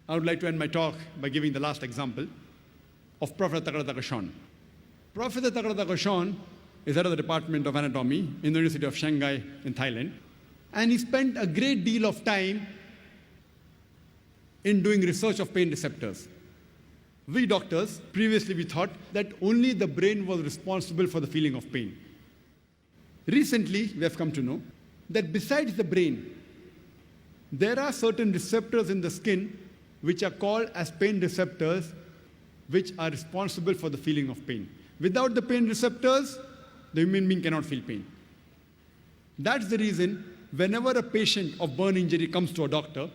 I would like to end my talk by giving the last example of Professor Zakir Naik. Professor Zakir Naik is head of the Department of Anatomy in the University of Shanghai in Thailand. And he spent a great deal of time in doing research of pain receptors. We doctors, previously we thought that only the brain was responsible for the feeling of pain. Recently, we have come to know that besides the brain, there are certain receptors in the skin which are called as pain receptors, which are responsible for the feeling of pain. Without the pain receptors, the human being cannot feel pain. That's the reason whenever a patient of burn injury comes to a doctor,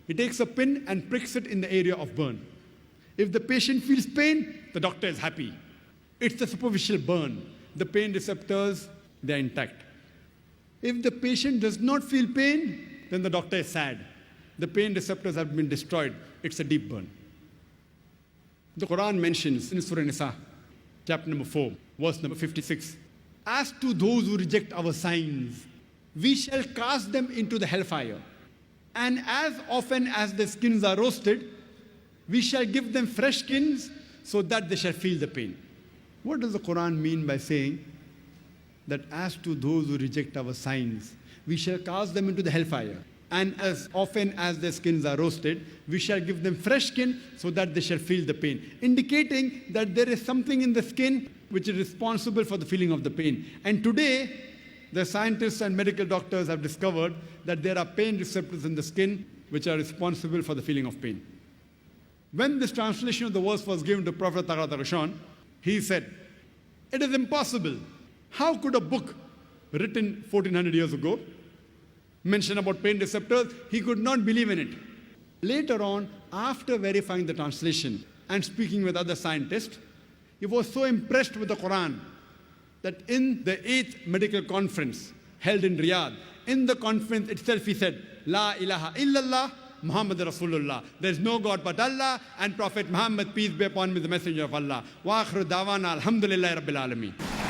he takes a pin and pricks it in the area of burn. If the patient feels pain, the doctor is happy. It's the superficial burn. The pain receptors, they are intact. If the patient does not feel pain, then the doctor is sad. The pain receptors have been destroyed. It's a deep burn. The Quran mentions in Surah Nisa, chapter number 4, verse number 56, as to those who reject our signs, we shall cast them into the hellfire. And as often as the skins are roasted, we shall give them fresh skins so that they shall feel the pain. What does the Quran mean by saying that as to those who reject our signs, we shall cast them into the hellfire? And as often as their skins are roasted, we shall give them fresh skin so that they shall feel the pain. Indicating that there is something in the skin which is responsible for the feeling of the pain. And today, the scientists and medical doctors have discovered that there are pain receptors in the skin which are responsible for the feeling of pain. When this translation of the verse was given to Prophet Zakir Naik, he said, "It is impossible. How could a book written 1400 years ago mention about pain receptors?" He could not believe in it. Later on, after verifying the translation and speaking with other scientists, he was so impressed with the Quran that in the 8th medical conference held in Riyadh, in the conference itself he said, "La ilaha illallah, Muhammad Rasulullah." There is no God but Allah, and Prophet Muhammad, peace be upon him, is the messenger of Allah. Wa akhiru dawana alhamdulillahi rabbil alameen.